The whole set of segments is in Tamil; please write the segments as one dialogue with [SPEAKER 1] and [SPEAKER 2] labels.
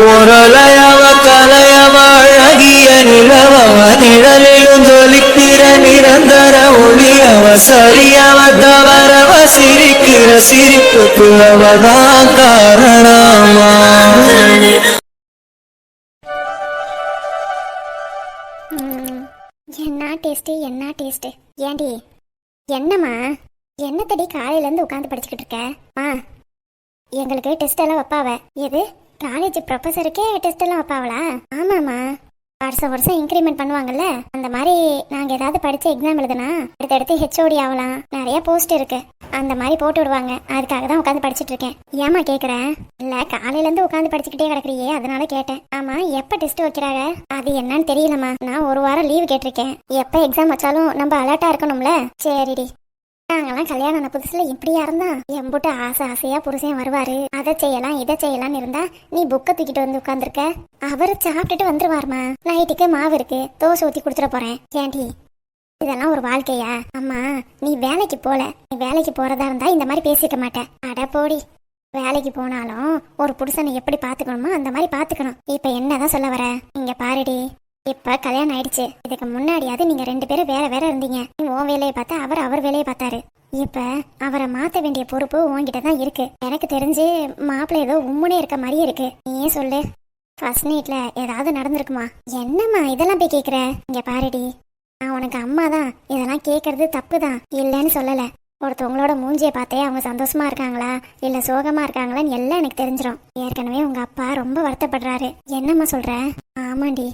[SPEAKER 1] ஒரலையவ கலையவ அழகிய நிலவவ நிழலிலும் ஜொலிக்கிற நிரந்தர ஒளியவ சரியவ தவறவ சிரிக்கிற சிரிப்புக்கு அவதான் காரணமா.
[SPEAKER 2] என்ன டேஸ்ட் ஏண்டி என்னம்மா என்னத்தடி காலையிலேருந்து உட்காந்து படிச்சுக்கிட்டு இருக்க? எங்களுக்கு டெஸ்ட் எல்லாம் வைப்பாவ. எது காலேஜ் ப்ரொஃபஸருக்கே டெஸ்ட் எல்லாம் வைப்பாவளா? ஆமாம்மா, வருஷம் இன்க்ரிமெண்ட் பண்ணுவாங்கல்ல, அந்த மாதிரி நாங்கள் ஏதாவது படித்து எக்ஸாம் எழுதுனா அடுத்தடுத்து ஹெச்ஓடி ஆகலாம், நிறைய போஸ்ட் இருக்கு, அந்த மாதிரி போட்டு விடுவாங்க. அதுக்காக தான் உட்காந்து படிச்சுட்டு இருக்கேன். ஏமா கேட்குறேன்? இல்லை, காலையிலேருந்து உட்காந்து படிச்சுக்கிட்டே கிடக்குறியே, அதனால கேட்டேன். ஆமாம், எப்போ டெஸ்ட் வைக்கிறாங்க? அது என்னன்னு தெரியலம்மா. நான் ஒரு வாரம் லீவ் கேட்டிருக்கேன். எப்போ எக்ஸாம் வச்சாலும் நம்ம அலர்ட்டாக இருக்கணும்ல. சரிடி. நாங்கெல்லாம் கல்யாணம் ஆன புதுசுல இப்படியா இருந்தா? எம்புட்டு ஆசையா புருஷன் வருவாரு, அதை செய்யலாம் இதை செய்யலாம்னு இருந்தா நீ புக்கை தூக்கிட்டு வந்து உட்காந்துருக்க. அவரு சாப்பிட்டுட்டு வந்துருவாருமா. நைட்டுக்கு மாவு இருக்கு, தோசை ஊத்தி கொடுத்துட போறேன். ஏண்டி இதெல்லாம் ஒரு வாழ்க்கையா? அம்மா, நீ வேலைக்கு போல. நீ வேலைக்கு போறதா இருந்தா இந்த மாதிரி பேசிக்க மாட்டேன். அட போடி. வேலைக்கு போனாலும் ஒரு புருஷனை எப்படி பாத்துக்கணுமோ அந்த மாதிரி பாத்துக்கணும். இப்ப என்னதான் சொல்ல வர? இங்க பாருடி, இப்ப கல்யாணம் ஆயிடுச்சு. இதுக்கு முன்னாடியாவது நீங்க 2 பேரும் வேற வேற இருந்தீங்க. நீ உன் வேலையை பார்த்தா, அவர் வேலையை பார்த்தாரு. இப்ப அவரை மாத்த வேண்டிய பொறுப்பு உன்கிட்ட தான் இருக்கு. எனக்கு தெரிஞ்சு மாப்பிள்ளை ஏதோ உம்முனே இருக்க மாதிரியே இருக்கு. நீயே சொல்லு, ஃபர்ஸ்ட் நைட்ல ஏதாவது நடந்திருக்குமா? என்னம்மா இதெல்லாம் போய் கேக்குற? இங்க பாருடி, நான் உனக்கு அம்மா தான். இதெல்லாம் கேட்கறது தப்பு தான், இல்லைன்னு சொல்லல. ஒருத்தவங்களோட மூஞ்சியை பார்த்தே அவங்க சந்தோஷமா இருக்காங்களா இல்ல சோகமா இருக்காங்களான்னு எல்லாம் எனக்கு தெரிஞ்சிடும். ஏற்கனவே உங்க அப்பா ரொம்ப வருத்தப்படுறாரு. என்னம்மா சொல்ற? ஆமாண்டி,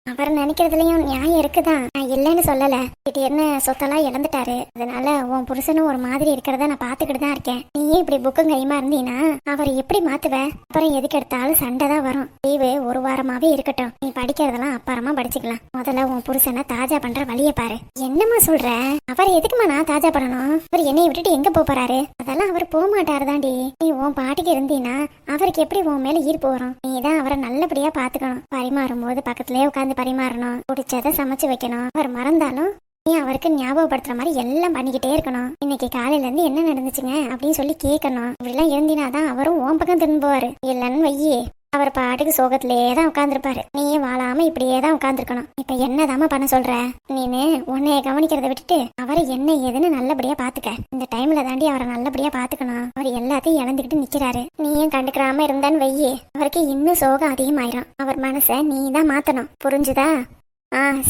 [SPEAKER 2] அவர் நினைக்கிறதுலயும் நியாயம் இருக்குதான், நான் இல்லைன்னு சொல்லல. திடீர்னு சொத்தெல்லாம் இழந்துட்டாரு. அதனால உன் புருஷனும் ஒரு மாதிரி இருக்கிறத நான் பாத்துக்கிட்டு தான் இருக்கேன். நீயே இப்படி புக்கும் கைமா இருந்தீனா அவர் எப்படி மாத்துவ? அப்புறம் எதுக்கு எடுத்தாலும் சண்டை தான் வரும். லீவு ஒரு வாரமாவே இருக்கட்டும், நீ படிக்கிறதெல்லாம் அப்புறமா படிச்சுக்கலாம். முதல்ல உன் புருஷனை தாஜா பண்ற வழிய பாரு. என்னம்மா சொல்ற? அவர் எதுக்குமா நான் தாஜா பண்ணணும்? அவர் என்னை விட்டுட்டு எங்க போறாரு? அதெல்லாம் அவர் போக மாட்டாரு தாண்டி. நீ உன் பாட்டுக்கு இருந்தீனா அவருக்கு எப்படி உன் மேல ஈர்ப்பு வரும்? நீ தான் அவரை நல்லபடியா பாத்துக்கணும். பரிமாறும் போது பக்கத்துலயே உட்காந்து பரிமாறணும், பிடிச்சத சமைச்சு வைக்கணும். அவர் மறந்தாலும் நீ அவருக்கு ஞாபகப்படுத்துற மாதிரி எல்லாம் பண்ணிக்கிட்டே இருக்கணும். இன்னைக்கு காலையில இருந்து என்ன நடந்துச்சுங்க அப்படின்னு சொல்லி கேட்கணும். இப்படிலாம் இருந்தினாதான் அவரும் உன் பக்கம் திரும்புவாரு. இல்லன்னு வையே, அவர் பாட்டுக்கு சோகத்திலேயே தான் உட்காந்துருப்பாரு. நீயே வாழாம இப்படியே தான் உட்காந்துருக்கணும். இப்ப என்னதாம பண்ண சொல்ற? நீனு உன்னைய கவனிக்கிறத விட்டுட்டு அவரை என்ன ஏதுன்னு நல்லபடியா பாத்துக்க. இந்த டைம்ல தாண்டி அவரை நல்லபடியா பாத்துக்கணும். அவர் எல்லாத்தையும் இழந்துகிட்டு நிக்கிறாரு. நீயும் கண்டுக்கிறாம இருந்தான்னு வையே, அவருக்கு இன்னும் சோகம் அதிகமாயிரும். அவர் மனசை நீ தான் மாத்தணும், புரிஞ்சுதா?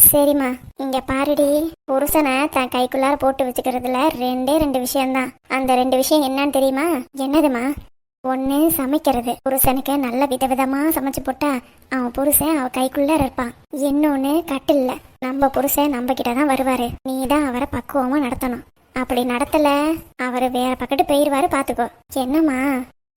[SPEAKER 2] சரிம்மா. இங்க பாருடி, புருஷனை தன் கைக்குள்ளார போட்டு வச்சுக்கிறதுல 2 விஷயம்தான். அந்த 2 விஷயம் என்னன்னு தெரியுமா? என்னதுமா? ஒன்று சமைக்கிறது. புருஷனுக்கு நல்ல விதவிதமா சமைச்சு போட்டா அவன் புருஷன் அவ கைக்குள்ள இருப்பான். இன்னொன்னு கட்டில்ல நம்ம புருஷன் நம்ம கிட்ட தான் வருவாரு. நீ தான் அவரை பக்குவமா நடத்தணும். அப்படி நடத்தல அவரு வேற பக்கத்து போயிருவாரு, பாத்துக்கோ. என்னம்மா?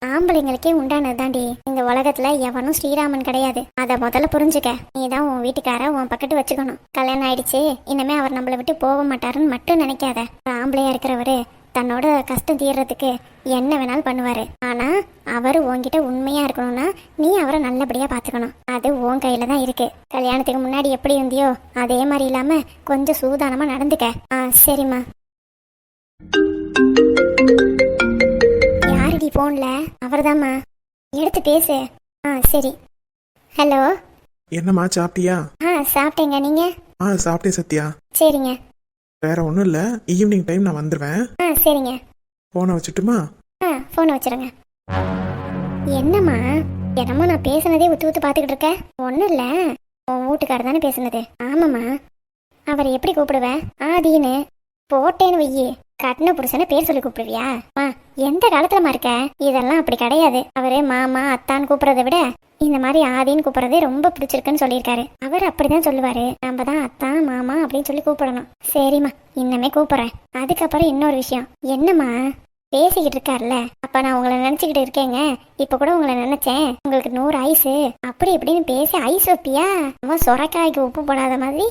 [SPEAKER 2] ஆம்பளைங்களுக்கே உண்டானது தாண்டி. இந்த உலகத்துல எவனும் ஸ்ரீராமன் கிடையாது. அத முதல்ல புரிஞ்சுக்க. நீ தான் உன் வீட்டுக்கார உன் பக்கத்து வச்சுக்கணும். கல்யாணம் ஆயிடுச்சு, இனிமே அவர் நம்மளை விட்டு போக மாட்டாருன்னு மட்டும் நினைக்காத. ஆம்பளையா இருக்கிறவரு தன்னோட கஷ்டம் தீர்றதுக்கு என்ன வேணாலும் பண்ணுவாரு. ஆனா அவரு உன்கிட்ட உண்மையா இருக்கணும்னா நீ அவரை நல்லபடியா பாத்துக்கணும். அது உன் கையில தான் இருக்கு. கல்யாணத்துக்கு முன்னாடி எப்படி இருந்தியோ அதே மாதிரி இல்லாம கொஞ்சம் சூதானமா நடந்துக்க. சரிம்மா. யாருடி போன்ல? அவர்தாம்மா. எடுத்து பேசு. சரி. ஹலோ.
[SPEAKER 3] என்னம்மா, சாப்பிட்டியா?
[SPEAKER 2] சாப்பிட்டேங்க. நீங்க?
[SPEAKER 3] சாப்பிட்டேன் சத்யா.
[SPEAKER 2] சரிங்க.
[SPEAKER 3] வேற ஒன்றும் இல்லை, ஈவினிங் டைம் நான் வந்துடுவேன்.
[SPEAKER 2] சரிங்க.
[SPEAKER 3] ஃபோனை வச்சுட்டுமா?
[SPEAKER 2] ஃபோனை வச்சிருங்க. என்னம்மா என்னம்மா நான் பேசுனதே ஊத்து பார்த்துக்கிட்டு இருக்க? ஒன்றும் இல்லை, உன் வீட்டுக்காரர் தானே பேசுனது. ஆமாம்மா. அவரை எப்படி கூப்பிடுவேன்? ஆதின்னு போட்டேன்னு வையே. கட்டின புருஷனை பேர் சொல்லி கூப்பிடுவியா? எந்த காலத்துலமா இருக்க? இதெல்லாம் அப்படி கிடையாது. அவரு மாமா அத்தான்னு கூப்பிடுறத விட இந்த மாதிரி ஆதின்னு கூப்பிடுறதே ரொம்ப பிடிச்சிருக்குன்னு சொல்லியிருக்காரு. அவர் அப்படிதான் சொல்லுவாரு. நம்ம தான் அத்தான் மாமா அப்படின்னு சொல்லி கூப்பிடணும். சரிம்மா, இன்னமே கூப்பிடுறேன். அதுக்கப்புறம் இன்னொரு விஷயம். என்னம்மா? பேசிக்கிட்டு இருக்காருல்ல, அப்ப நான் உங்களை நினைச்சுக்கிட்டு இருக்கேங்க. இப்ப கூட உங்களை நினைச்சேன், உங்களுக்கு 100 ஐஸு அப்படி இப்படின்னு பேசி ஐஸ் வைப்பியா? அவன் சொரக்காய்க்கு உப்பு போடாத மாதிரி.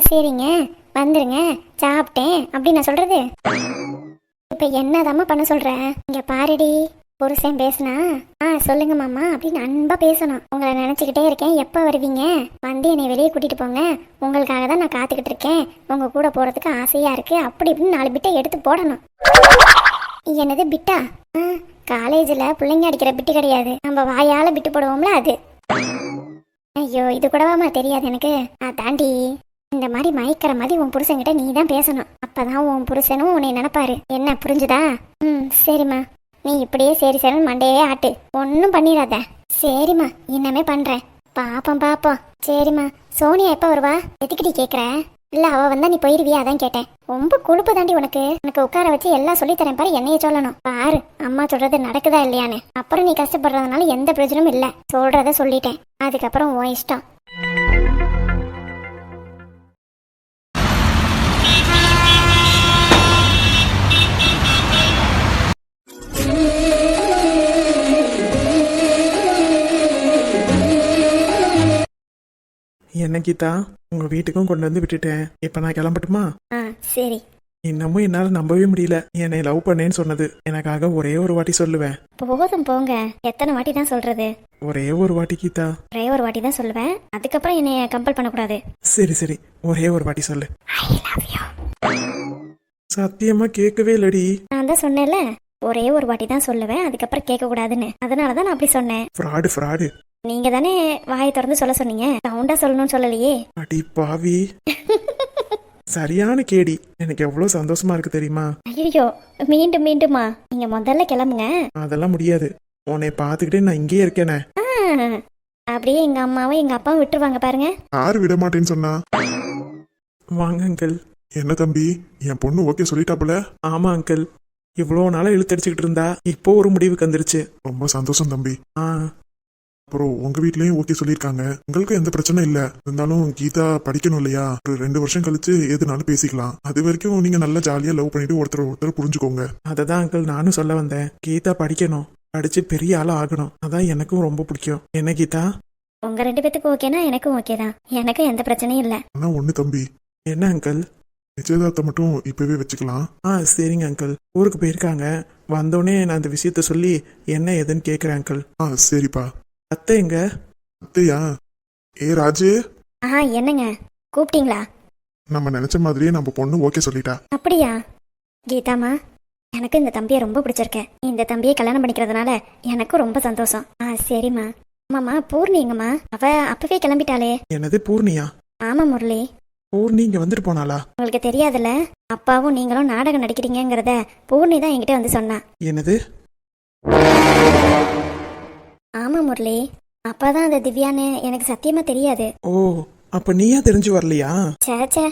[SPEAKER 2] சரிங்க வந்துருங்க, சாப்பிட்டேன் அப்படி நான் சொல்றது. இப்ப என்னதாம்மா பண்ண சொல்ற? இங்க பாருடி, புருஷன் பேசுனா சொல்லுங்க மாமா அப்படின்னு அன்பா பேசணும். உங்களை நினைச்சுக்கிட்டே இருக்கேன், எப்ப வருவீங்க? வந்து என்னை வெளியே கூட்டிட்டு போங்க, உங்களுக்காக தான் நான் காத்துக்கிட்டு இருக்கேன், உங்க கூட போறதுக்கு ஆசையா இருக்கு அப்படி இப்படின்னு 4 பிட்டை எடுத்து போடணும். என்னது பிட்டா? காலேஜ்ல பிள்ளைங்க அடிக்கிற பிட்டு கிடையாது, நம்ம வாயால பிட்டு போடுவோம்ல அது. ஐயோ, இது கூடவாமா தெரியாது எனக்கு. தாண்டி இந்த மாதிரி மயக்கிற மாதிரி உன் புருஷன்கிட்ட நீ தான் பேசணும். அப்பதான் உன் புருஷனும் உன்னை நினைப்பாரு. என்ன புரிஞ்சுதா? சரிம்மா. நீ இப்படியே சரி சரி மண்டையே ஆட்டு, ஒன்னும் பண்ணிடாத. சரிம்மா, இன்னமே பண்றேன். பாப்போம் பாப்போம். சரிம்மா. சோனியா எப்ப வருவா? எதுக்குடி கேக்குற? இல்ல, அவ வந்தா நீ போயிருவியா, அதான் கேட்டேன். ரொம்ப கொழுப்பு தாண்டி உனக்கு. எனக்கு உட்கார வச்சு எல்லாம் சொல்லி தரேன் பாரு, என்னைய சொல்லணும் பாரு. அம்மா சொல்றது நடக்குதா இல்லையான்னு. அப்புறம் நீ கஷ்டப்படுறதுனால எந்த பிரயோஜனமும் இல்ல. சொல்றத சொல்லிட்டேன், அதுக்கப்புறம் உன் இஷ்டம்.
[SPEAKER 3] என்ன கீதா, உங்க வீட்டுக்கும் கொண்டு வந்து விட்டுட்டேன். இப்ப நான் கிளம்பட்டுமா?
[SPEAKER 2] சரி.
[SPEAKER 3] இன்னமும் என்னால நம்பவே முடியல. என்னை லவ் பண்ணேன்னு சொன்னது எனக்காக ஒரே ஒரு வாட்டி சொல்லுவேன்.
[SPEAKER 2] போதும் போங்க, எத்தனை வாட்டி தான் சொல்றது?
[SPEAKER 3] ஒரே ஒரு வாட்டி கீதா.
[SPEAKER 2] ஒரே ஒரு வாட்டி தான் சொல்லுவேன், அதுக்கப்புறம் என்னைய கம்பல் பண்ணக்கூடாது.
[SPEAKER 3] சரி சரி, ஒரே ஒரு வாட்டி சொல்லு. சத்தியமா கேட்கவே இல்லடி.
[SPEAKER 2] நான் தான் சொன்னேன்ல, ஒரே ஒரு வாட்டி தான் சொல்லுவேன், அதுக்கப்புறம் கேட்க கூடாதுன்னு. அதனாலதான் நான் அப்படி சொன்னேன்.
[SPEAKER 3] ஃப்ராடு.
[SPEAKER 2] நீங்க தானே வாயை திறந்து சொல்ல சொன்னீங்க, சவுண்டா சொல்லணும்னு சொல்லலையே.
[SPEAKER 3] அடி பாவி. சரியான கேடி. எனக்கு எவ்வளவு சந்தோஷமா இருக்கு தெரியுமா?
[SPEAKER 2] ஐயோ, மீண்டுமா? நீங்க முதல்ல கிளம்புங்க.
[SPEAKER 3] அதெல்லாம் முடியாது. உன்னை பாத்துக்கிட்டே நான் இங்கேயே இருக்கேனே.
[SPEAKER 2] அப்படியே எங்க அம்மாவும் எங்க அப்பாவும் விட்டுருவாங்க பாருங்க.
[SPEAKER 4] யாரு விட மாட்டேன்னு சொன்னா?
[SPEAKER 3] வாங்க அங்கிள்.
[SPEAKER 4] என்ன தம்பி, என் பொண்ணு ஓகே சொல்லிட்டாப்புல?
[SPEAKER 3] ஆமா அங்கிள், இவ்வளோ நாளா இழுத்தடிச்சுக்கிட்டு இருந்தா இப்போ ஒரு முடிவுக்கு வந்துருச்சு.
[SPEAKER 4] ரொம்ப சந்தோஷம் தம்பி.
[SPEAKER 3] ஆ,
[SPEAKER 4] அப்புறம் உங்க வீட்லயும் ஓகே சொல்லிருக்காங்க. உங்களுக்கு எந்த பிரச்சனை இல்ல. இருந்தாலும் கீதா படிக்கணும் இல்லையா? ஒரு 2 வருஷம் கழிச்சு எதுனாலும் பேசிக்கலாம். அது வரைக்கும் நீங்க நல்லா ஜாலியா லவ் பண்ணிட்டு ஒருத்தர் புரிஞ்சுக்கோங்க.
[SPEAKER 3] அததான் அங்கிள் நானும் சொல்ல வந்தேன். கீதா படிக்கணும், படிச்சு பெரிய ஆளா ஆகணும். அதான் எனக்கும் ரொம்ப பிடிக்கும். என்ன கீதா?
[SPEAKER 2] உங்க 2 பேத்துக்கு ஓகேனா எனக்கும் ஓகே தான். எனக்கு எந்த பிரச்சனையும் இல்ல.
[SPEAKER 4] ஆனா ஒண்ணு தம்பி.
[SPEAKER 3] என்ன அங்கிள்?
[SPEAKER 4] நிச்சயதார்த்தம் மட்டும் இப்பவே வச்சுக்கலாம்.
[SPEAKER 3] சரிங்க அங்கிள். ஊருக்கு போயிருக்காங்க, வந்தோடனே நான் அந்த விஷயத்த சொல்லி என்ன ஏதுன்னு கேக்குறேன் அங்கிள்.
[SPEAKER 4] சரிப்பா.
[SPEAKER 3] அத்தை எங்க?
[SPEAKER 4] அத்தையா? ராஜு.
[SPEAKER 2] என்னங்க கூப்பிட்டீங்களா?
[SPEAKER 4] நம்ம நினைச்ச மாதிரியே நம்ம பொண்ணு ஓகே சொல்லிட்டா.
[SPEAKER 2] அப்படியா? கீதாமா, எனக்கு இந்த தம்பியை ரொம்ப பிடிச்சிருக்கேன். இந்த தம்பியை கல்யாணம் பண்ணிக்கிறதுனால எனக்கும் ரொம்ப சந்தோஷம். சரிம்மா. ஆமாம்மா, பூர்ணி எங்கம்மா? அவ அப்பவே கிளம்பிட்டாளே.
[SPEAKER 3] என்னது பூர்ணியா?
[SPEAKER 2] ஆமா முரளி.
[SPEAKER 3] பூர்ணி இங்க வந்துட்டு போனாளா?
[SPEAKER 2] உங்களுக்கு தெரியாதுல்ல, அப்பாவும் நீங்களும் நாடகம் நடிக்கிறீங்கிறத பூர்ணி தான் என்கிட்ட வந்து சொன்னா.
[SPEAKER 3] என்னது?
[SPEAKER 2] ஆமா முரளி, அப்பாதான் அந்த திவ்யான்னு எனக்கு சத்தியமா தெரியாது.
[SPEAKER 3] ஓ, அப்ப நீயா தெரிஞ்சு வரலையா?
[SPEAKER 2] சேச்சே,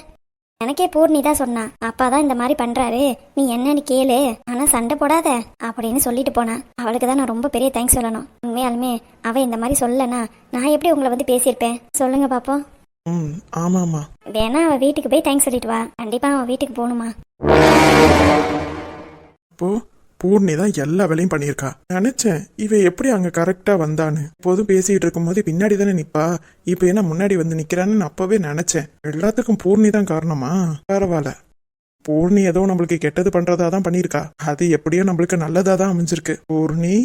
[SPEAKER 2] எனக்கே பூர்ணி தான் சொன்னா. அப்பாதான் இந்த மாதிரி பண்றாரு, நீ என்னன்னு கேளு, ஆனா சண்டை போடாத அப்படின்னு சொல்லிட்டு போனா. அவளுக்கு தான் நான் ரொம்ப பெரிய தேங்க்ஸ் சொல்லணும். உண்மையாலுமே அவ இந்த மாதிரி சொல்லனா நான் எப்படி உங்களை வந்து பேசியிருப்பேன் சொல்லுங்க பாப்போம்.
[SPEAKER 3] ஆமாமா.
[SPEAKER 2] வேணா அவ வீட்டுக்கு போய் தேங்க்ஸ் சொல்லிட்டு வா. கண்டிப்பா அவன் வீட்டுக்கு போகணுமா?
[SPEAKER 3] அப்போ பூர்ணி தான் எல்லா வேலையும் பண்ணியிருக்கா. நினைச்சேன் இவ எப்படி அங்க கரெக்டா வந்தான்னு. எப்போதும் பேசிட்டு இருக்கும் போது பின்னாடி தானே நிப்பா, இப்ப என்ன முன்னாடி வந்து நிக்கிறான்னு அப்பவே நினைச்சேன். எல்லாத்துக்கும் பூர்ணி தான் காரணமா? பரவாயில்ல, பூர்ணி ஏதோ நம்மளுக்கு கெட்டது பண்றதா தான் பண்ணிருக்கா. அது எப்படியோ நம்மளுக்கு நல்லதா தான் அமைஞ்சிருக்கு. பூர்ணி,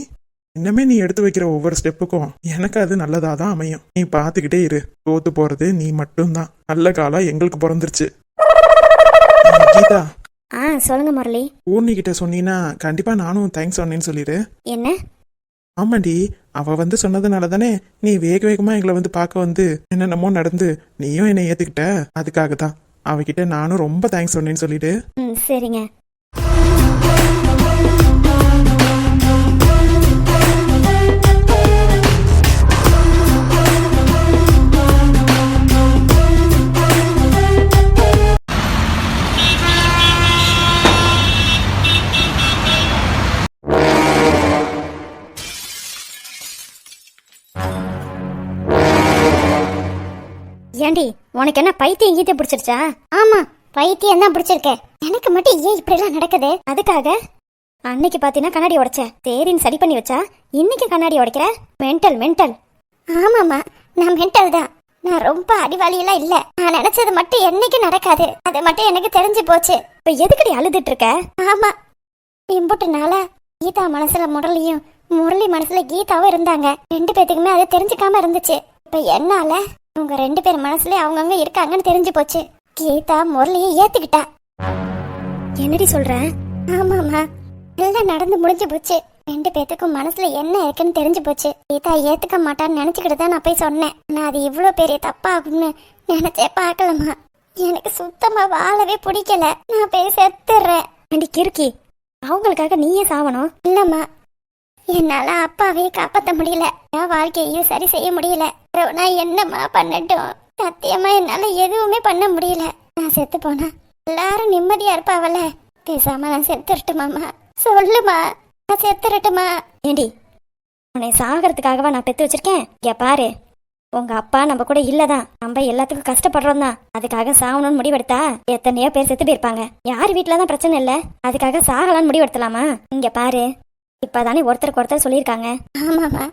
[SPEAKER 3] இன்னமே நீ எடுத்து வைக்கிற ஒவ்வொரு ஸ்டெப்புக்கும் எனக்கு அது நல்லதா தான் அமையும். நீ பாத்துக்கிட்டே இரு. தோத்து போறது நீ மட்டும்தான். நல்ல காலம் எங்களுக்கு பிறந்துருச்சு. கீதா,
[SPEAKER 2] சொல்லுங்க முரளி.
[SPEAKER 3] பூர்ணி கிட்ட சொன்னீன்னா கண்டிப்பா நானும் தேங்க்ஸ் சொன்னேன்னு சொல்லிடு.
[SPEAKER 2] என்ன?
[SPEAKER 3] ஆமாண்டி, அவ வந்து சொன்னதுனால தானே நீ வேக வேகமா எங்களை வந்து பார்க்க வந்து என்னென்னமோ நடந்து நீயும் என்னை ஏத்துக்கிட்ட. அதுக்காக தான் அவகிட்ட நானும் ரொம்ப தேங்க்ஸ் சொன்னேன்னு சொல்லிடு.
[SPEAKER 2] சரிங்க. ஏண்டி, உனக்கு என்ன பைத்தியம் கீத்தை பிடிச்சிருச்சா? ஆமா, பைத்தியம் தான் பிடிச்சிருக்க. எனக்கு மட்டும் ஏன் இப்படி எல்லாம் நடக்குது? அதுக்காக அன்னைக்கு பாத்தீங்கன்னா கண்ணாடி உடைச்ச, சரின்னு சரி பண்ணி வச்சா இன்னைக்கு கண்ணாடி உடைக்கிற. மென்டல். ஆமாமா, நான் மென்டல் தான். நான் ரொம்ப அறிவாளியெல்லாம் இல்ல. நான் நினைச்சது மட்டும் என்னைக்கு நடக்காது. அது மட்டும் எனக்கு தெரிஞ்சு போச்சு. இப்ப எதுக்கடி அழுதுட்டு இருக்க? ஆமா, இம்புட்டுனால கீதா மனசுல முரளியும் முரளி மனசுல கீதாவும் இருந்தாங்க. 2 பேத்துக்குமே அது தெரிஞ்சுக்காம இருந்துச்சு. இப்ப என்னால உங்க 2 பேர் மனசுல அவங்கவுங்க இருக்காங்கன்னு தெரிஞ்சு போச்சு. கீதா முரளியை ஏத்துக்கிட்டா. என்னடி சொல்ற? ஆமாம்மா, எல்லாம் நடந்து முடிஞ்சு போச்சு. 2 பேத்துக்கும் மனசுல என்ன இருக்குன்னு தெரிஞ்சு போச்சு. கீதா ஏத்துக்க மாட்டான்னு நினைச்சுக்கிட்டு தான் நான் போய் சொன்னேன். நான் அது இவ்வளோ பெரிய தப்பாகும்னு நினைச்சே பார்க்கலம்மா. எனக்கு சுத்தமா வாழவே பிடிக்கல. நான் போய் செத்துடுறேன்.
[SPEAKER 5] அண்டி கிறுக்கி, அவங்களுக்காக நீயே சாவணும்.
[SPEAKER 2] இல்லம்மா, என்னால அப்பாவே காப்பாற்ற முடியல. என் வாழ்க்கையும் சரி செய்ய முடியல. அப்புறம் நான் என்னம்மா பண்ணட்டும்? சத்தியமா என்னால எதுவுமே பண்ண முடியல. நான் செத்து போனா எல்லாரும் நிம்மதியா இருப்பாவல. பேசாம நான் செத்துறட்டுமாம்மா? சொல்லுமா, நான் செத்துறட்டுமா?
[SPEAKER 5] ஏண்டி, உன்னை சாகிறதுக்காகவா நான் பெத்து வச்சிருக்கேன்? இங்க பாரு, உங்க அப்பா நம்ம கூட இல்லதான். நம்ம எல்லாத்துக்கும் கஷ்டப்படுறோம் தான். அதுக்காக சாகணும்னு முடிவெடுத்தா எத்தனையோ பேர் செத்து போயிருப்பாங்க. யார் வீட்டுலதான் பிரச்சனை இல்ல, அதுக்காக சாகலான்னு முடிவெடுத்தலாமா? இங்க பாரு, இப்பதானே ஒருத்தருக்கு ஒருத்தர் சொல்லியிருக்காங்க.
[SPEAKER 2] ஆமாமா,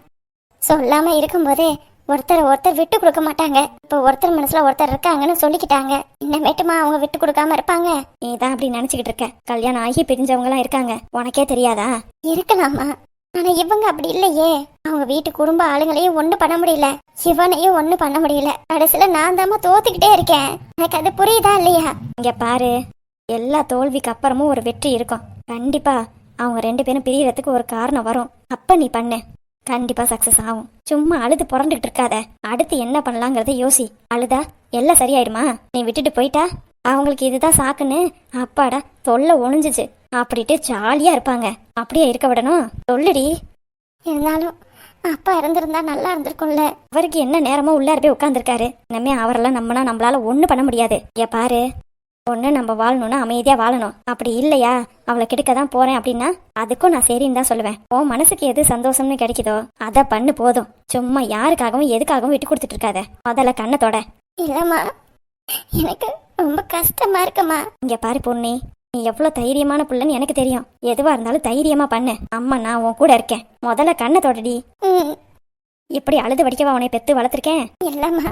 [SPEAKER 2] சொல்லாம இருக்கும்போதே ஒருத்தர் விட்டு கொடுக்க மாட்டாங்க. இப்போ ஒருத்தர் மனசுல ஒருத்தர் இருக்காங்கன்னு சொல்லிக்கிட்டாங்க. இன்னமேட்டுமா அவங்க விட்டு கொடுக்காம இருப்பாங்க?
[SPEAKER 5] நீ தான் அப்படி நினைச்சுக்கிட்டு இருக்க. கல்யாணம் ஆகி பிரிஞ்சவங்க எல்லாம் இருக்காங்க, உனக்கே தெரியாதா?
[SPEAKER 2] இருக்கலாமா, ஆனா இவங்க அப்படி இல்லையே. அவங்க வீட்டு குடும்ப ஆளுங்களையும் ஒண்ணு பண்ண முடியல, இவனையும் ஒண்ணு பண்ண முடியல. கடைசியில நான் தாமா தோத்துக்கிட்டே இருக்கேன். எனக்கு அது புரியுதா இல்லையா?
[SPEAKER 5] இங்க பாரு, எல்லா தோல்விக்கு அப்புறமும் ஒரு வெற்றி இருக்கும். கண்டிப்பா அவங்க 2 பேரும் பிரியறதுக்கு ஒரு காரணம் வரும். அப்ப நீ பண்ணு, கண்டிப்பா சக்சஸ் ஆகும். சும்மா அழுது புரண்டுகிட்டு இருக்காத. அடுத்து என்ன பண்ணலாங்கிறத யோசி. அழுதா எல்லாம் சரியாயிடுமா? நீ விட்டுட்டு போயிட்டா அவங்களுக்கு இதுதான் சாக்குன்னு அப்பாடா தொல்லை ஒழிஞ்சிச்சு அப்படின்ட்டு ஜாலியா இருப்பாங்க. அப்படியே இருக்க விடணும்? சொல்லுடி.
[SPEAKER 2] இருந்தாலும் அப்பா இருந்திருந்தா நல்லா இருந்திருக்கும்ல.
[SPEAKER 5] அவருக்கு என்ன நேரமோ உள்ளார போய் உட்காந்துருக்காரு. இனிமே அவரெல்லாம் நம்பினா நம்மளால ஒண்ணு பண்ண முடியாது. ஏ பாரு, ஒண்ணு நம்ம வாழணும்னா அமைதியா வாழணும். அப்படி இல்லையா அவளை கெடுக்க தான் போறேன் அப்படின்னா அதுக்கும் நான் சரின்னு தான் சொல்லுவேன். உன் மனசுக்கு எது சந்தோஷம்னு கிடைக்குதோ அதை பண்ணு, போதும். சும்மா யாருக்காகவும் எதுக்காகவும் விட்டு கொடுத்துட்டு இருக்காத. முதல்ல கண்ணத்தோட.
[SPEAKER 2] இல்லம்மா, எனக்கு ரொம்ப கஷ்டமா இருக்குமா.
[SPEAKER 5] இங்க பாரு பொண்ணு, நீ எவ்வளவு தைரியமான புள்ளன்னு எனக்கு தெரியும். எதுவா இருந்தாலும் தைரியமா பண்ணு. அம்மா நான் உன் கூட இருக்கேன். முதல்ல கண்ணத்தோடடி. இப்படி அழுது வடிக்கவா உன்னை பெத்து வளர்த்துருக்கேன்?
[SPEAKER 2] இல்லம்மா,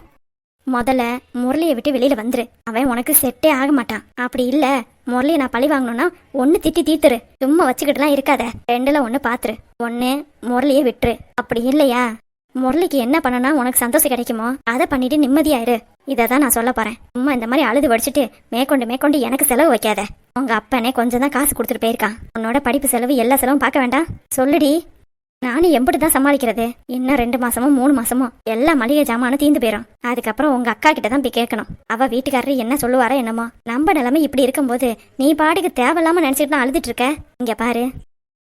[SPEAKER 5] முதல்ல முரளியை விட்டு வெளியில வந்துரு. அவன் உனக்கு செட்டே ஆக மாட்டான். அப்படி இல்ல முரளியை நான் பழி வாங்கணும்னா ஒன்னு திட்டி தீத்துரு. சும்மா வச்சுக்கிட்டுலாம் இருக்காத. 2ல 1 பாத்துரு. ஒன்னு முரளியை விட்டுரு. அப்படி இல்லையா முரளிக்கு என்ன பண்ணனா உனக்கு சந்தோஷம் கிடைக்குமோ அதை பண்ணிட்டு நிம்மதியாயிரு. இதான் நான் சொல்ல போறேன். சும்மா இந்த மாதிரி அழுது வடிச்சிட்டு மேற்கொண்டு எனக்கு செலவு வைக்காத. உங்க அப்பனே கொஞ்சம் தான் காசு கொடுத்துட்டு போயிருக்கான். உன்னோட படிப்பு செலவு எல்லா செலவும் பார்க்க வேண்டாம்? சொல்லுடி. நானும் எப்படிதான் சமாளிக்கிறது? இன்னும் 2 மாசமோ 3 மாசமோ எல்லா மளிகை ஜாமானும் தீந்து போயிடும். அதுக்கப்புறம் உங்க அக்கா கிட்ட தான் போய் கேட்கணும். அவ வீட்டுக்காரரு என்ன சொல்லுவாரோ என்னமோ. நம்ம நிலைமை இப்படி இருக்கும்போது நீ பாட்டுக்கு தேவையில்லாம நினைச்சிட்டு தான் அழுதுட்டு இருக்க. இங்க பாரு,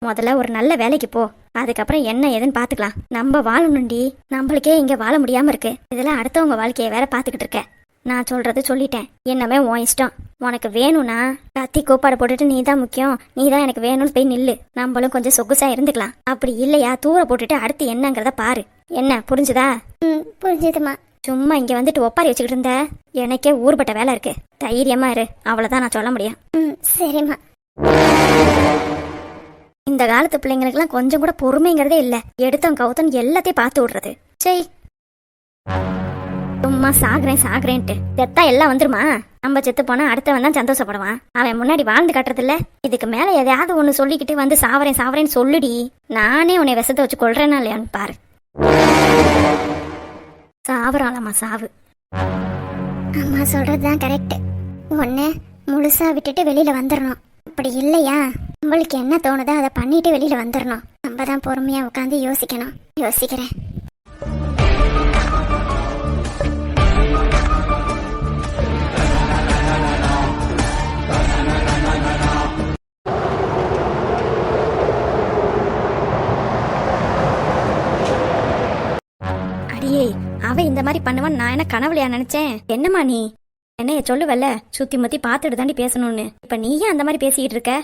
[SPEAKER 5] முதல்ல ஒரு நல்ல வேலைக்கு போ. அதுக்கப்புறம் என்ன ஏதுன்னு பாத்துக்கலாம். நம்ம வாழணும்டி. நம்மளுக்கே இங்க வாழ முடியாம இருக்கு. இதெல்லாம் அடுத்தவங்க வாழ்க்கைய வேற பாத்துக்கிட்டு இருக்க. நான் சொல்றது சொல்லிட்டேன். என்னமே உன் இஷ்டம். உனக்கு வேணும்னா கத்தி கோப்பாடு போட்டுட்டு நீ தான் முக்கியம், நீ தான் எனக்கு வேணும்னு போய் நில்லு. நம்மளும் கொஞ்சம் சொகுசா இருந்துக்கலாம். அப்படி இல்லையா தூர போட்டுட்டு அடுத்து என்னங்கிறத பாரு. என்ன புரிஞ்சுதா?
[SPEAKER 2] புரிஞ்சுதுமா.
[SPEAKER 5] சும்மா இங்க வந்துட்டு ஒப்பாரி வச்சுக்கிட்டு இருந்த எனக்கே ஊர்பட்ட வேலை இருக்கு. தைரியமா இரு, அவ்வளவுதான் நான் சொல்ல முடியும்.
[SPEAKER 2] சரிம்மா.
[SPEAKER 5] இந்த காலத்து பிள்ளைங்களுக்குலாம் கொஞ்சம் கூட பொறுமைங்கிறதே இல்ல. எடுத்தோம் கவுத்தம் எல்லாத்தையும் பார்த்து விடுறது. சரி, சும்மா சாகுறேன்ட்டு செத்தா எல்லாம் வந்துருமா? நம்ம செத்து போனா அடுத்தவன் தான் சந்தோஷப்படுவான். அவன் முன்னாடி வாழ்ந்து கட்டுறது இல்ல. இதுக்கு மேல எதையாவது ஒண்ணு சொல்லிக்கிட்டு வந்து சாவரேன்னு சொல்லுடி. நானே உன்னை விஷத்தை வச்சு கொள்றேன்னா இல்லையான்னு பாரு. சாவறாளம்மா சாவு.
[SPEAKER 2] அம்மா சொல்றதுதான் கரெக்ட். ஒன்னு முழுசா விட்டுட்டு வெளியில வந்துடணும். அப்படி இல்லையா நம்மளுக்கு என்ன தோணுதோ அதை பண்ணிட்டு வெளியில வந்துடணும். நம்ம தான் பொறுமையா உட்காந்து யோசிக்கணும். யோசிக்கிறேன்.
[SPEAKER 5] அடியே, அவ இந்த மாதிரி பண்ணுவான்னு நான் என்ன கனவுலையா நினைச்சேன்? என்னம்மா நீ என்னைய சொல்லுவல்ல சுத்தி முத்தி பார்த்துட்டு தாண்டி பேசணும்னு. இப்ப நீயே அந்த மாதிரி பேசிக்கிட்டு இருக்க.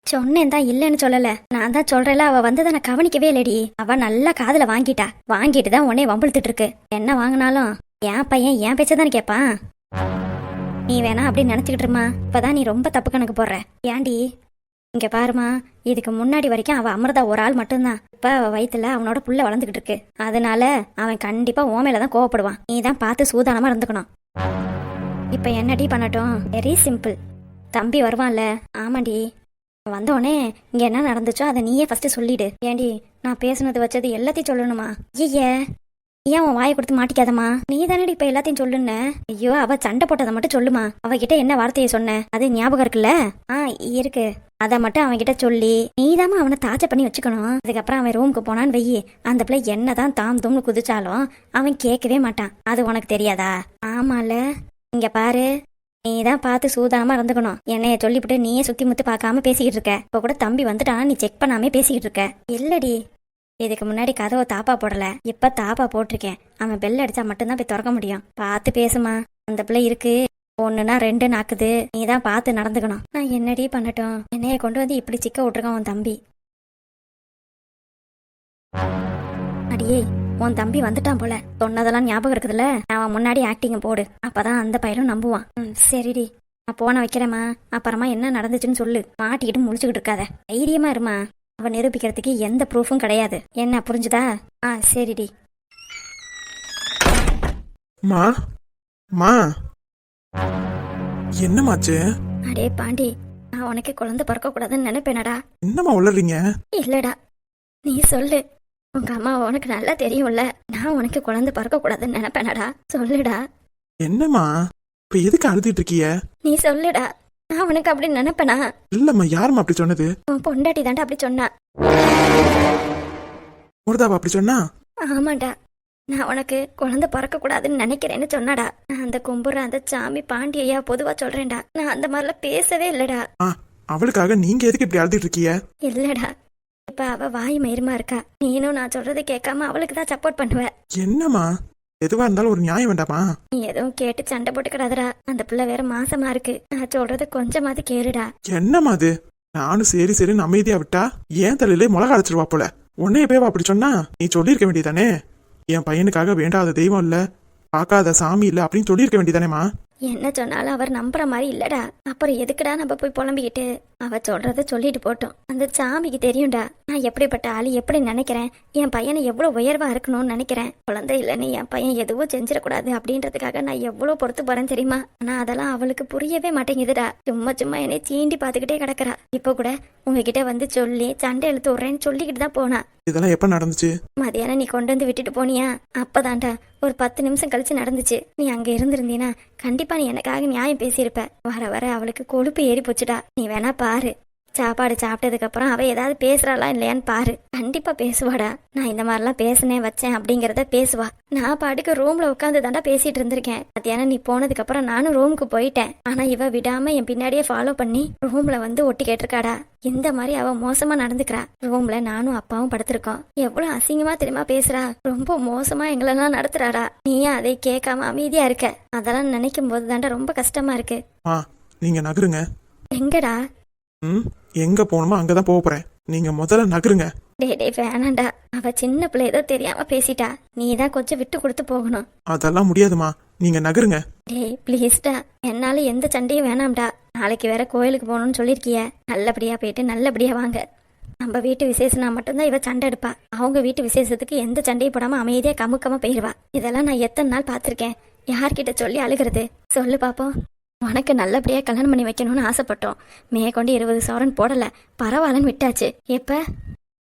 [SPEAKER 5] சொன்னேன் தான் இல்லைன்னு சொல்லல. நான் தான் சொல்றேன்ல, அவ வந்ததை நான் கவனிக்கவே இல்லடி. அவ நல்லா காதுல வாங்கிட்டு தான் உன்னைய வம்பிழுத்துட்டு இருக்கு. என்ன வாங்கினாலும் என் பையன் என் பேச்சதானே கேட்பான். நீ வேணா அப்படின்னு நினைச்சுக்கிட்டு இருமா. இப்பதான் நீ ரொம்ப தப்பு கணக்கு போடுற. ஏண்டி இங்க பாருமா, இதுக்கு முன்னாடி வரைக்கும் அவ அமிர்தா ஒரு ஆள் மட்டும்தான். இப்ப அவ வயித்துல அவனோட புள்ள வளர்ந்துகிட்டு இருக்கு. அதனால அவன் கண்டிப்பா ஓமையில தான் கோவப்படுவான். நீ தான் பார்த்து சூதானமா இருந்துக்கணும். இப்ப என்னடி பண்ணட்டும்? Very simple. தம்பி வருவான்ல? ஆமாண்டி. வந்தோடனே இங்க என்ன நடந்துச்சோ அதை நீயே ஃபர்ஸ்ட் சொல்லிடு. ஏண்டி நான் பேசுனது வச்சது எல்லாத்தையும் சொல்லணுமா? ஐய ஏன் உன் வாயை கொடுத்து மாட்டிக்காதம்மா? நீ தானடி இப்ப எல்லாத்தையும் சொல்லுன்ன. ஐயோ, அவ சண்டை போட்டதை மட்டும் சொல்லுமா. அவகிட்ட என்ன வார்த்தையை சொன்ன அது ஞாபகம் இருக்குல்ல? இருக்கு. அதை மட்டும் அவன்கிட்ட சொல்லி நீதாம அவனை தாச்ச பண்ணி வச்சுக்கணும். அதுக்கப்புறம் அவன் ரூமுக்கு போனான்னு வெயி, அந்த பிள்ளை என்னதான் தாம் தும்னு குதிச்சாலும் அவன் கேட்கவே மாட்டான். அது உனக்கு தெரியாதா? ஆமால, இங்க பாரு, நீதான் பார்த்து சூதானமா இருந்துக்கணும். என்னைய சொல்லிவிட்டு நீயே சுத்தி முத்து பார்க்காம பேசிக்கிட்டு இருக்க. இப்ப கூட தம்பி வந்துட்டானா நீ செக் பண்ணாமே பேசிக்கிட்டு இருக்க. இல்லடி, இதுக்கு முன்னாடி கதவை தாப்பா போடல, இப்ப தாப்பா போட்டிருக்கேன். அவன் பெல் அடிச்சா மட்டும்தான் போய் திறக்க முடியும். பார்த்து பேசுமா. அந்த பிள்ளை இருக்கு, ஒண்ணுனா ரெண்டு நாக்குது. நீதான் பார்த்து நடந்துக்கணும். நான் என்னடி பண்ணட்டும்? என்னைய கொண்டு வந்து இப்படி சிக்க விட்டுருக்கான் உன் தம்பி. அடியே, உன் தம்பி வந்துட்டான் போல. சொன்னதெல்லாம் ஞாபகம் இருக்குதுல்ல? அவன் முன்னாடி ஆக்டிங்க போடு, அப்பதான் அந்த பையனும் நம்புவான். சரிடி, நான் போன வைக்கிறேம்மா. அப்புறமா என்ன நடந்துச்சுன்னு சொல்லு. மாட்டிக்கிட்டு முழிச்சுக்கிட்டு இருக்காத, தைரியமா இருமா. அவன் நிரூபிக்கிறதுக்கு எந்த ப்ரூஃபும் கிடையாது. என்ன புரிஞ்சுதா? சரிடி.
[SPEAKER 3] மா மா என்னமாச்சு?
[SPEAKER 5] அடே பாண்டி, நான் உனக்கு குழந்தை பிறக்க கூடாதுன்னு நினைப்பேனடா.
[SPEAKER 3] என்னம்மா உளறீங்க?
[SPEAKER 5] இல்லடா, நீ சொல்லு. உங்க அம்மா உனக்கு நல்லா தெரியும்ல, நான் உனக்கு குழந்தை பிறக்க கூடாதுன்னு நினைப்பேனடா. சொல்லுடா.
[SPEAKER 3] என்னம்மா இப்ப எதுக்கு அழுதுட்டு இருக்கிய?
[SPEAKER 5] நீ சொல்லுடா, நான் உனக்கு அப்படி நினைப்பேனா?
[SPEAKER 3] இல்லம்மா, யாரும்மா அப்படி சொன்னது?
[SPEAKER 5] உன் பொண்டாட்டி தாண்டா அப்படி சொன்னா.
[SPEAKER 3] முருதாவா அப்படி சொன்னா?
[SPEAKER 5] ஆமாண்டா, நான் உனக்கு குழந்தை பிறக்க கூடாதுன்னு நினைக்கிறேன்னு சொன்னாடா. நான் அந்த கும்புற அந்த சாமி பாண்டியா பொதுவா சொல்றேன்டா. நான் அந்த மாதிரிலாம் பேசவே இல்லடா.
[SPEAKER 3] அவளுக்காக நீங்க எதுக்கு இப்படி அழுதுட்டு இருக்கிய?
[SPEAKER 5] இல்லடா, இப்ப அவ வாய் மயிருமா இருக்கா. நீனும் நான் சொல்றதை கேட்காம அவளுக்கு தான் சப்போர்ட் பண்ணுவ.
[SPEAKER 3] என்னம்மா, எதுவா இருந்தாலும் ஒரு நியாயம் வேண்டாமா?
[SPEAKER 5] நீ எதுவும் கேட்டு சண்டை போட்டுக்கிறாதடா. அந்த பிள்ளை வேற மாசமா இருக்கு. நான் சொல்றத கொஞ்சமாவது கேளுடா.
[SPEAKER 3] என்னம்மா அது? நானும் சரி சரின்னு அமைதியா விட்டா ஏன் தலையிலே மிளகா அரைச்சிருவா போல. உன்னைய போய் அப்படி சொன்னா நீ சொல்லியிருக்க வேண்டியதானே? என் பையனுக்காக வேண்டாத தெய்வம் இல்ல, பார்க்காத சாமி இல்ல அப்படின்னு சொல்லியிருக்க வேண்டியதானேமா?
[SPEAKER 5] என்ன சொன்னாலும் அவர் நம்புற மாதிரி இல்லடா. அப்புறம் எதுக்குடா நம்ம போய் புலம்பிக்கிட்டு? அவ சொல்றத சொல்லிட்டு போட்டோம். அந்த சாமிக்கு தெரியும்டா நான் எப்படிப்பட்ட ஆளு, எப்படி நினைக்கிறேன், என் பையனை எவ்வளவு உயர்வா இருக்கணும்னு நினைக்கிறேன். குழந்தை இல்லைன்னு என் பையன் எதுவும் செஞ்சிடக்கூடாது அப்படின்றதுக்காக நான் எவ்வளவு பொறுத்து போறேன் தெரியுமா? ஆனா அதெல்லாம் அவளுக்கு புரியவே மாட்டேங்குதுடா. சும்மா சும்மா என்னை சீண்டி பாத்துக்கிட்டே கிடக்குறா. இப்போ கூட உங்ககிட்ட வந்து சொல்லி சண்டை இழுத்து விடுறேன்னு சொல்லிக்கிட்டு தான் போனா.
[SPEAKER 3] இதெல்லாம் எப்ப நடந்துச்சு?
[SPEAKER 5] மதியானம் நீ கொண்டு வந்து விட்டுட்டு போனியா? அப்பதான்டா ஒரு 10 நிமிஷம் கழிச்சு நடந்துச்சு. நீ அங்க இருந்திருந்தீனா கண்டிப்பா நீ எனக்காக நியாயம் பேசியிருப்ப. வர வர அவளுக்கு கொழுப்பு ஏறி போச்சுடா. நீ வேணா பாரு, சாப்பாடு சாப்பிட்டதுக்கு அப்புறம் அவ ஏதாவது பேசுறாளா இல்லையான்னு பாரு. கண்டிப்பா பேசுவாடா. நான் இந்த மாதிரிலாம் பேசுனேன் வச்சேன் அப்படிங்கறத பேசுவா. நான் பாட்டுக்கு ரூம்ல உட்காந்து தாண்டா பேசிட்டு இருந்திருக்கேன். மத்தியானம் நீ போனதுக்கு அப்புறம் நானும் ரூமுக்கு போயிட்டேன். ஆனா இவ விடாம என் பின்னாடியே ஃபாலோ பண்ணி ரூம்ல வந்து ஒட்டி கேட்டிருக்காடா. இந்த மாதிரி அவ மோசமா நடந்துக்கிறா. ரூம்ல நானும் அப்பாவும் படுத்திருக்கோம். எவ்வளவு அசிங்கமா தெரியுமா பேசுறா. ரொம்ப மோசமா எங்களெல்லாம் நடத்துறாடா. நீயா அதை கேட்காம அமைதியா இருக்க. அதெல்லாம் நினைக்கும் போது தாண்டா ரொம்ப கஷ்டமா இருக்கு.
[SPEAKER 3] நீங்க நகருங்க.
[SPEAKER 5] எங்கடா?
[SPEAKER 3] எங்க போகணுமோ அங்கதான் போக போறேன். நீங்க முதல்ல நகருங்க.
[SPEAKER 5] டே வேணாண்டா. அவ சின்ன பிள்ளை ஏதோ தெரியாம பேசிட்டா. நீ தான் கொஞ்சம் விட்டு கொடுத்து போகணும்.
[SPEAKER 3] அதெல்லாம் முடியாதுமா, நீங்க நகருங்க.
[SPEAKER 5] டேய் ப்ளீஸ்டா, என்னால எந்த சண்டையும் வேணாம்டா. நாளைக்கு வேற கோயிலுக்கு போகணும்னு சொல்லிருக்கிய. நல்லபடியா போயிட்டு நல்லபடியா வாங்க. நம்ம வீட்டு விசேஷம்னா மட்டும்தான் இவ சண்டை எடுப்பா. அவங்க வீட்டு விசேஷத்துக்கு எந்த சண்டையும் போடாம அமைதியா கமுக்கமா போயிருவா. இதெல்லாம் நான் எத்தனை நாள் பாத்திருக்கேன். யார்கிட்ட சொல்லி அழுகிறது? சொல்லு பாப்போம். உனக்கு நல்லபடியா கல்யாணம் பண்ணி வைக்கணும்னு ஆசைப்பட்டோம். மேற்கொண்டு 20 சவரன் போடல, பரவாயில்லன்னு விட்டாச்சு. எப்ப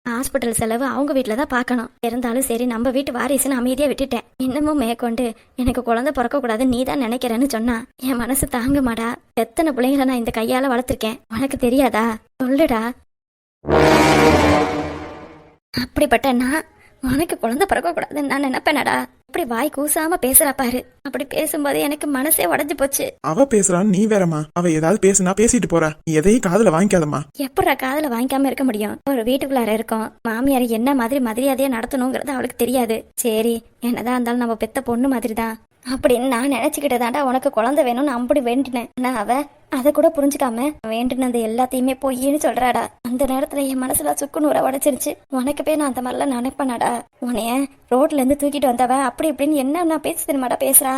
[SPEAKER 5] ஹாஸ்பிட்டல் செலவு அவங்க வீட்டில் தான் பார்க்கணும். இருந்தாலும் சரி நம்ம வீட்டு வாரிசுன்னு அமைதியாக விட்டுட்டேன். இன்னமும் மேற்கொண்டு எனக்கு குழந்தை பிறக்க கூடாது நீ தான் நினைக்கிறேன்னு சொன்னா என் மனசு தாங்க மாடா. எத்தனை பிள்ளைங்களை நான் இந்த கையால வளர்த்துருக்கேன், உனக்கு தெரியாதா? சொல்லுடா. அப்படிப்பட்ட நான் உனக்கு குழந்தை பிறக்க கூடாதுன்னு நான் நினைப்பேனடா. அப்படி வாய் கூசாம பேசுறா பாரு. அப்படி பேசும்போது எனக்கு மனசே உடஞ்சு போச்சு.
[SPEAKER 3] அவ பேசுறான்னு நீ வேறமா. அவ ஏதாவது பேசுனா பேசிட்டு போறா. நீ எதையும் காதுல வாங்கிக்காதமா.
[SPEAKER 5] எப்படா காதுல வாங்கிக்காம இருக்க முடியும்? ஒரு வீட்டுக்குள்ளார இருக்கோம். மாமியார் என்ன மாதிரி மரியாதையா நடத்தணுங்கிறது அவளுக்கு தெரியாது. சரி, என்னதான் இருந்தாலும் நம்ம பெத்த பொண்ணு மாதிரிதான் அப்படின்னு நான் நினைச்சுக்கிட்டதாண்டா உனக்கு குழந்தை வேணும்னு அப்படி வேண்டினேன். ஆனா அவ அதை கூட புரிஞ்சுக்காம வேண்டினது எல்லாத்தையுமே பொய்ன்னு சொல்றாடா. அந்த நேரத்துல என் மனசுல சுக்குநூற உடைச்சிருச்சு. உனக்கு போய் நான் அந்த மாதிரிலாம் நினைப்பேனாடா. உன்னைய ரோட்ல இருந்து தூக்கிட்டு வந்தவ அப்படி இப்படின்னு என்ன நான் பேச தெரியுமாடா பேசுறா.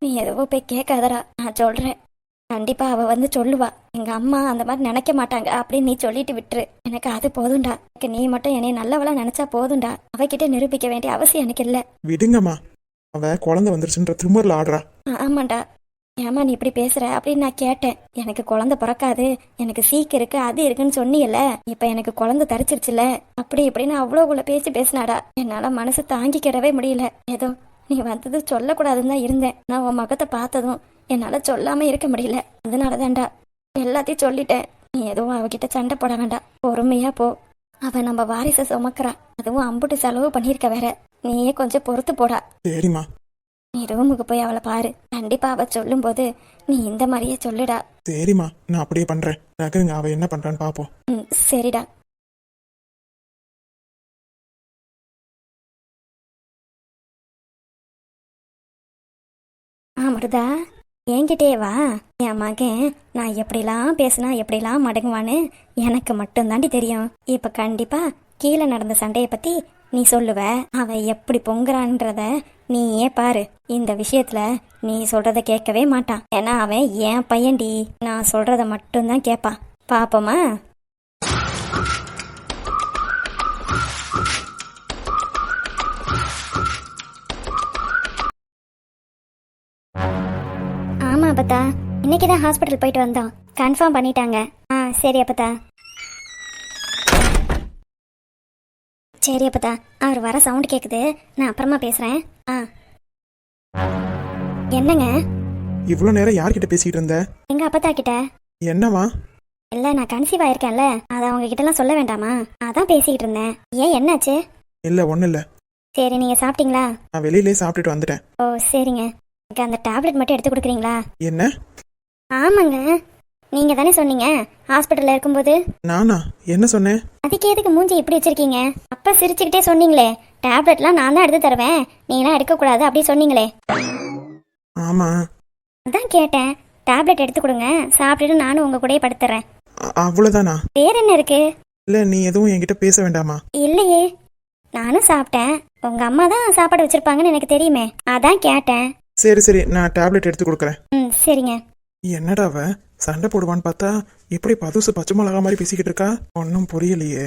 [SPEAKER 5] நீ எதுவோ போய் கேட்காதடா. நான் சொல்றேன், கண்டிப்பா அவ வந்து சொல்லுவா. எங்க அம்மா அந்த மாதிரி நினைக்க மாட்டாங்க அப்படின்னு நீ சொல்லிட்டு விட்டுரு. எனக்கு அது போதும்டா. நீ மட்டும் என்னை நல்லவளா நினைச்சா போதும்டா. அவகிட்ட நிரூபிக்க வேண்டிய அவசியம் எனக்கு இல்ல.
[SPEAKER 3] விடுங்கம்மா, அவ குழந்தை வந்துருச்சுன்ற திமிர்ல ஆடுறா.
[SPEAKER 5] ஆமாண்டா, ஏமா நீ இப்படி பேசுற அப்படின்னு நான் கேட்டேன். எனக்கு குழந்தை பிறக்காது, எனக்கு சீக்கு இருக்கு, அது இருக்குன்னு சொன்னீங்கல்ல, இப்ப எனக்கு குழந்தை தரிச்சிருச்சுல, அப்படி இப்படின்னு அவ்வளோ பேசினாடா. என்னால மனசு தாங்கிக்கிடவே முடியல. ஏதோ நீ வந்தது சொல்லக்கூடாதுன்னு தான் இருந்தேன். நான் உன் மகத்தை பார்த்ததும் என்னால சொல்லாம இருக்க முடியல. அதனாலதான்டா எல்லாத்தையும் சொல்லிட்டேன். நீ எதுவும் அவகிட்ட சண்டை போட வேண்டாம், பொறுமையா போ. அவ நம்ம வாரிசை சுமக்கிறா, அதுவும் அம்புட்டு செலவு பண்ணியிருக்க வேற. நீயே கொஞ்சம் பொறுத்து போடா.
[SPEAKER 3] சரிம்மா.
[SPEAKER 5] நீ ரூமுக்கு போய் அவளை பாரு. கண்டிப்பா அவ சொல்லும் போது நீ இந்த மாதிரியே சொல்லுடா.
[SPEAKER 3] சரிம்மா, நான் அப்படியே பண்றேன். நகருங்க, அவ என்ன பண்றான்னு பாப்போம்.
[SPEAKER 5] சரிடா. அமிர்தா, என்கிட்டே வா. என் மகன் நான் எப்படிலாம் பேசினா எப்படிலாம் மடங்குவான்னு எனக்கு மட்டும்தாண்டி தெரியும். இப்ப கண்டிப்பா கீழே நடந்த சண்டையை பத்தி நீ சொல்லுவ. அவன் எப்படி பொங்குறான்றத நீயே பாரு. இந்த விஷயத்துல நீ சொல்றத கேட்கவே மாட்டான். ஏன்னா அவன் என் பையன்டி. நான் சொல்றத மட்டும்தான் கேட்பான். பாப்போமா? ஆமா அப்பத்தா, இன்னைக்குதான் ஹாஸ்பிட்டல் போயிட்டு வந்தோம். கன்ஃபார்ம் பண்ணிட்டாங்க. சரி அப்பத்தா. சரி அப்பதா, அவர் வர சவுண்ட் கேக்குது, நான் அப்புறமா பேசுறேன். என்னங்க?
[SPEAKER 3] இவ்வளவு நேரம் யார்கிட்ட பேசிட்டு இருந்த?
[SPEAKER 5] எங்க அப்பத்தா கிட்ட.
[SPEAKER 3] என்னவா?
[SPEAKER 5] இல்ல, நான் கன்சீவ் ஆயிருக்கேன்ல, அதை அவங்க கிட்ட எல்லாம் சொல்ல வேண்டாமா, அதான் பேசிக்கிட்டு இருந்தேன். ஏன், என்னாச்சு?
[SPEAKER 3] இல்ல, ஒண்ணு இல்ல.
[SPEAKER 5] சரி, நீங்க சாப்பிட்டீங்களா?
[SPEAKER 3] நான் வெளியிலே சாப்பிட்டுட்டு வந்துட்டேன்.
[SPEAKER 5] ஓ சரிங்க. எனக்கு அந்த டேப்லெட் மட்டும் எடுத்து கொடுக்குறீங்களா?
[SPEAKER 3] என்ன?
[SPEAKER 5] ஆமாங்க, நீங்க தானே சொன்னீங்க ஹாஸ்பிட்டல்ல இருக்கும்போது.
[SPEAKER 3] நானா? என்ன சொன்னேன்?
[SPEAKER 5] அதுக்கு எதுக்கு மூஞ்சி இப்படி வச்சிருக்கீங்க? அப்ப சிரிச்சுக்கிட்டே சொன்னீங்களே, டேப்லெட்லாம் நான் தான் எடுத்து தருவேன், நீங்களாம் எடுக்கக்கூடாது அப்படி சொன்னீங்களே.
[SPEAKER 3] ஆமா,
[SPEAKER 5] அதான் கேட்டேன். டேப்லெட் எடுத்து கொடுங்க, சாப்பிட்டுட்டு நானும் உங்க கூடயே படுத்துறேன்.
[SPEAKER 3] அவ்வளவுதானா?
[SPEAKER 5] வேற என்ன இருக்கு?
[SPEAKER 3] இல்ல, நீ எதுவும் என்கிட்ட பேச வேண்டாமா?
[SPEAKER 5] இல்லையே, நானும் சாப்பிட்டேன். உங்க அம்மா தான் சாப்பாடு வச்சிருப்பாங்கன்னு எனக்கு தெரியுமே, அதான் கேட்டேன்.
[SPEAKER 3] சரி சரி, நான் டேப்லெட் எடுத்து கொடுக்குறேன்.
[SPEAKER 5] சரிங்க.
[SPEAKER 3] என்னடா அவ சண்டை போடுவான்னு பார்த்தா இப்படி பதுசு பச்சை மிளகா மாதிரி பேசிக்கிட்டு இருக்கா. ஒன்னும் புரியலையே.